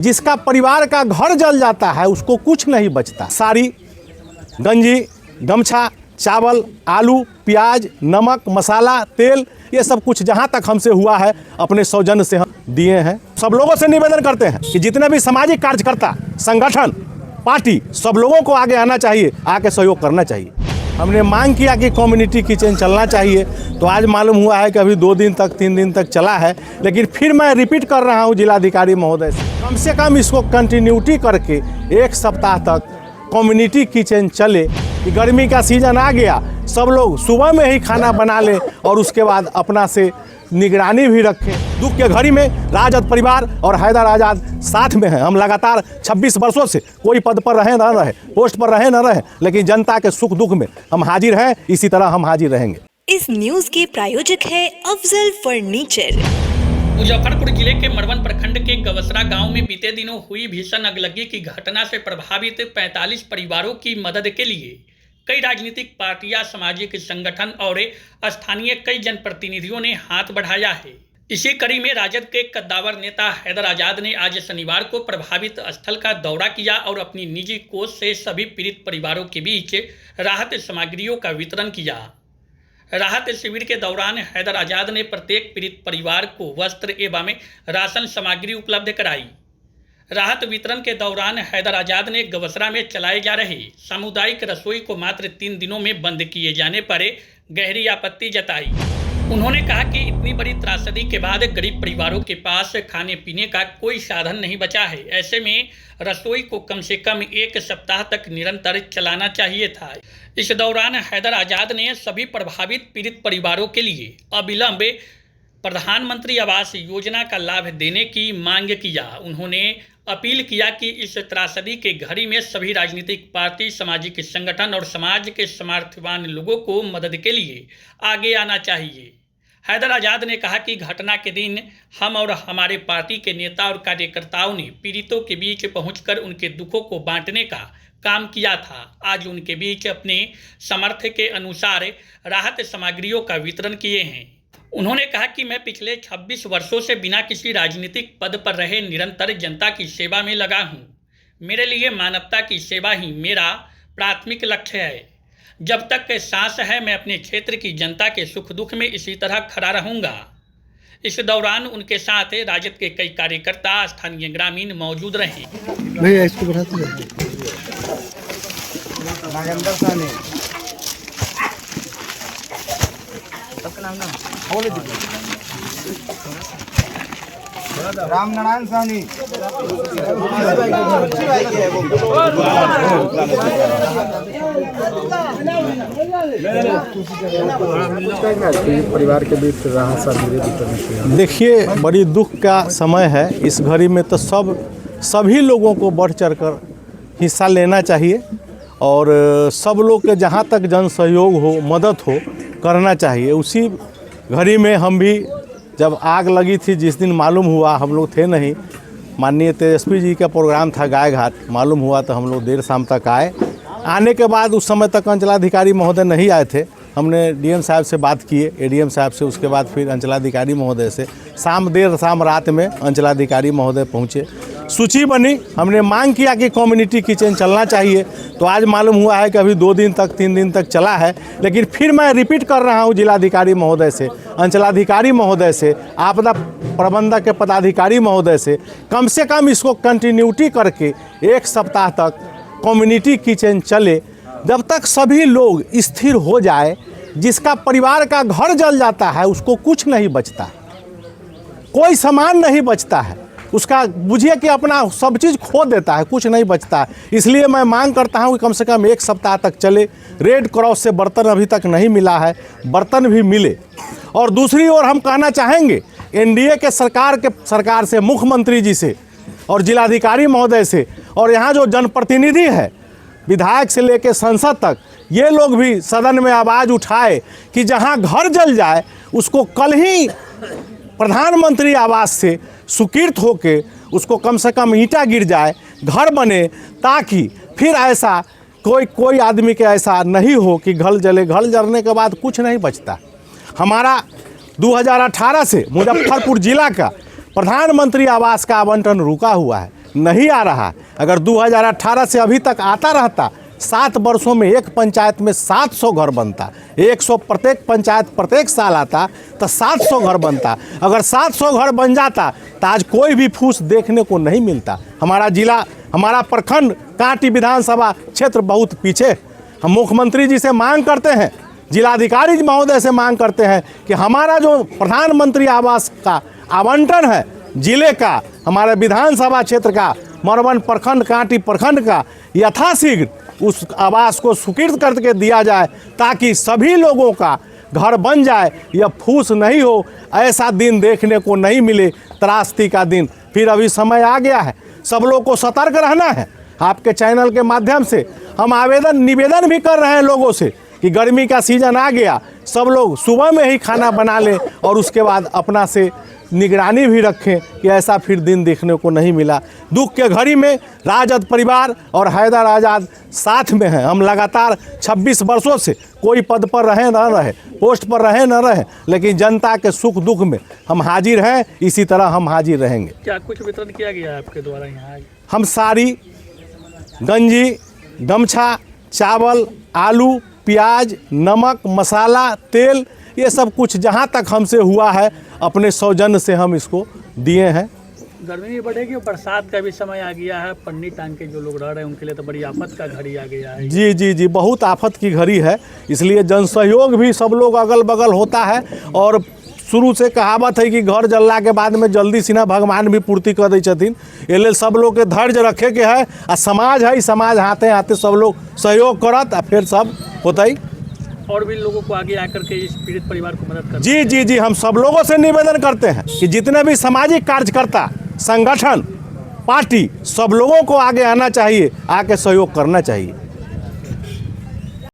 जिसका परिवार का घर जल जाता है उसको कुछ नहीं बचता। साड़ी, गंजी, गमछा, चावल, आलू, प्याज, नमक, मसाला, तेल, ये सब कुछ जहाँ तक हमसे हुआ है अपने सौजन्य से हम दिए हैं। सब लोगों से निवेदन करते हैं कि जितने भी सामाजिक कार्यकर्ता, संगठन, पार्टी, सब लोगों को आगे आना चाहिए, आके सहयोग करना चाहिए। हमने मांग किया कि कम्युनिटी किचन चलना चाहिए, तो आज मालूम हुआ है कि अभी 2 दिन तक 3 दिन तक चला है, लेकिन फिर मैं रिपीट कर रहा हूँ जिलाधिकारी महोदय से कम इसको कंटिन्यूटी करके 1 सप्ताह तक कम्युनिटी किचन चले। कि गर्मी का सीज़न आ गया, सब लोग सुबह में ही खाना बना लें और उसके बाद अपना से निगरानी भी रखें। दुख के घड़ी में राजद परिवार और हैदर आजाद साथ में हैं। हम लगातार 26 वर्षों से कोई पद पर रहे न रहे, पोस्ट पर रहे न रहे, लेकिन जनता के सुख दुख में हम हाजिर हैं, इसी तरह हम हाजिर रहेंगे। इस न्यूज के प्रायोजक है अफजल फर्नीचर। मुजफ्फरपुर जिले के मड़वन प्रखंड के गवसरा गांव में बीते दिनों हुई भीषण अगलगी की घटना से प्रभावित 45 परिवारों की मदद के लिए कई राजनीतिक पार्टियां, सामाजिक संगठन और स्थानीय कई जनप्रतिनिधियों ने हाथ बढ़ाया है। इसी कड़ी में राजद के कद्दावर नेता हैदर आजाद ने आज शनिवार को प्रभावित स्थल का दौरा किया और अपनी निजी कोष से सभी पीड़ित परिवारों के बीच राहत सामग्रियों का वितरण किया। राहत शिविर के दौरान हैदर आजाद ने प्रत्येक पीड़ित परिवार को वस्त्र एवं राशन सामग्री उपलब्ध कराई। राहत वितरण के दौरान हैदर आजाद ने गवसरा में चलाए जा रहे सामुदायिक रसोई को मात्र 3 दिनों में बंद किए जाने पर गहरी आपत्ति जताई। उन्होंने कहा कि इतनी बड़ी त्रासदी के बाद गरीब परिवारों के पास खाने पीने का कोई साधन नहीं बचा है। ऐसे में रसोई को कम से कम 1 सप्ताह तक निरंतर चलाना चाहिए था। इस दौरान हैदर आजाद ने सभी प्रभावित पीड़ित परिवारों के लिए अविलंब प्रधानमंत्री आवास योजना का लाभ देने की मांग किया। उन्होंने अपील किया कि इस त्रासदी के घड़ी में सभी राजनीतिक पार्टी, सामाजिक संगठन और समाज के सामर्थ्यवान लोगों को मदद के लिए आगे आना चाहिए। हैदर आजाद ने कहा कि घटना के दिन हम और हमारे पार्टी के नेता और कार्यकर्ताओं ने पीड़ितों के बीच पहुंचकर उनके दुखों को बांटने का काम किया था। आज उनके बीच अपने सामर्थ्य के अनुसार राहत सामग्रियों का वितरण किए हैं। उन्होंने कहा कि मैं पिछले 26 वर्षों से बिना किसी राजनीतिक पद पर रहे निरंतर जनता की सेवा में लगा हूं। मेरे लिए मानवता की सेवा ही मेरा प्राथमिक लक्ष्य है। जब तक सांस है मैं अपने क्षेत्र की जनता के सुख दुख में इसी तरह खड़ा रहूंगा। इस दौरान उनके साथ राजद के कई कार्यकर्ता, स्थानीय ग्रामीण मौजूद रहे। रामनारायण साहनी परिवार के बीच देखिए, बड़ी दुख का समय है। इस घड़ी में तो सभी लोगों को बढ़ चढ़ कर हिस्सा लेना चाहिए और सब लोग के जहाँ तक जन सहयोग हो, मदद हो, करना चाहिए। उसी घड़ी में हम भी जब आग लगी थी, जिस दिन मालूम हुआ, हम लोग थे नहीं, माननीय तेजस्वी जी का प्रोग्राम था गाय घाट, मालूम हुआ तो हम लोग देर शाम तक आए। आने के बाद उस समय तक अंचलाधिकारी महोदय नहीं आए थे। हमने डीएम साहब से बात किए, एडीएम साहब से, उसके बाद फिर अंचलाधिकारी महोदय से देर शाम रात में अंचलाधिकारी महोदय पहुँचे। सूची बनी, हमने मांग किया कि कम्युनिटी किचन चलना चाहिए, तो आज मालूम हुआ है कि अभी 2 दिन तक 3 दिन तक चला है, लेकिन फिर मैं रिपीट कर रहा हूँ जिलाधिकारी महोदय से, अंचलाधिकारी महोदय से, आपदा प्रबंधक के पदाधिकारी महोदय से कम इसको कंटिन्यूटी करके 1 सप्ताह तक कम्युनिटी किचन चले, जब तक सभी लोग स्थिर हो जाए। जिसका परिवार का घर जल जाता है उसको कुछ नहीं बचता, कोई सामान नहीं बचता है, उसका बुझिए कि अपना सब चीज़ खो देता है, कुछ नहीं बचता है। इसलिए मैं मांग करता हूं कि कम से कम 1 सप्ताह तक चले। रेड क्रॉस से बर्तन अभी तक नहीं मिला है, बर्तन भी मिले। और दूसरी ओर हम कहना चाहेंगे एनडीए के सरकार से, मुख्यमंत्री जी से और जिलाधिकारी महोदय से, और यहाँ जो जनप्रतिनिधि है, विधायक से लेकर संसद तक, ये लोग भी सदन में आवाज़ उठाए कि जहाँ घर जल जाए उसको कल ही प्रधानमंत्री आवास से स्वीकृत होके उसको कम से कम ईंटा गिर जाए, घर बने, ताकि फिर ऐसा कोई आदमी के ऐसा नहीं हो कि घर जले। घर जलने के बाद कुछ नहीं बचता। हमारा 2018 से मुजफ्फरपुर जिला का प्रधानमंत्री आवास का आवंटन रुका हुआ है, नहीं आ रहा है। अगर 2018 से अभी तक आता रहता, 7 वर्षों में एक पंचायत में 700 घर बनता, 100 प्रत्येक पंचायत प्रत्येक साल आता तो 700 घर बनता। अगर 700 घर बन जाता तो आज कोई भी फूस देखने को नहीं मिलता। हमारा जिला, हमारा प्रखंड कांटी विधानसभा क्षेत्र बहुत पीछे। हम मुख्यमंत्री जी से मांग करते हैं, जिलाधिकारी महोदय से मांग करते हैं कि हमारा जो प्रधानमंत्री आवास का आवंटन है जिले का, हमारे विधानसभा क्षेत्र का, मरवन प्रखंड कांटी प्रखंड का, यथाशीघ्र उस आवास को स्वीकृत करके दिया जाए ताकि सभी लोगों का घर बन जाए। यह फूस नहीं हो, ऐसा दिन देखने को नहीं मिले, त्रासदी का दिन। फिर अभी समय आ गया है, सब लोग को सतर्क रहना है। आपके चैनल के माध्यम से हम निवेदन भी कर रहे हैं लोगों से कि गर्मी का सीज़न आ गया, सब लोग सुबह में ही खाना बना लें और उसके बाद अपना से निगरानी भी रखें कि ऐसा फिर दिन देखने को नहीं मिला। दुख के घड़ी में राजद परिवार और हैदर आज़ाद साथ में हैं। हम लगातार 26 वर्षों से कोई पद पर रहे न रहे, पोस्ट पर रहे न रहे, लेकिन जनता के सुख दुख में हम हाजिर हैं, इसी तरह हम हाजिर रहेंगे। क्या कुछ वितरण किया गया है आपके द्वारा यहाँ? हम साड़ी, गंजी, गमछा, चावल, आलू, प्याज, नमक, मसाला, तेल, ये सब कुछ जहाँ तक हमसे हुआ है अपने सौजन्य से हम इसको दिए हैं। गर्मी भी बढ़ेगी और बरसात का भी समय आ गया है, पन्नी टांग के जो लोग रह रहे हैं उनके लिए तो बड़ी आफत का घड़ी आ गया है। जी जी जी, बहुत आफत की घड़ी है, इसलिए जन सहयोग भी सब लोग अगल बगल होता है। और शुरू से कहावत है कि घर जलला के बाद में जल्दी सीना भगवान भी पूर्ति कर दै छथिन। एले सब लोग के धैर्य रखे के है, आ समाज है, समाज हाथे हाथे सब लोग सहयोग करत आ फिर सब होतई। और भी लोगों को आगे आकर के इस पीड़ित परिवार को मदद कर। जी जी जी, हम सब लोगों से निवेदन करते हैं कि जितने भी सामाजिक कार्यकर्ता, संगठन, पार्टी, सब लोगों को आगे आना चाहिए, आके सहयोग करना चाहिए।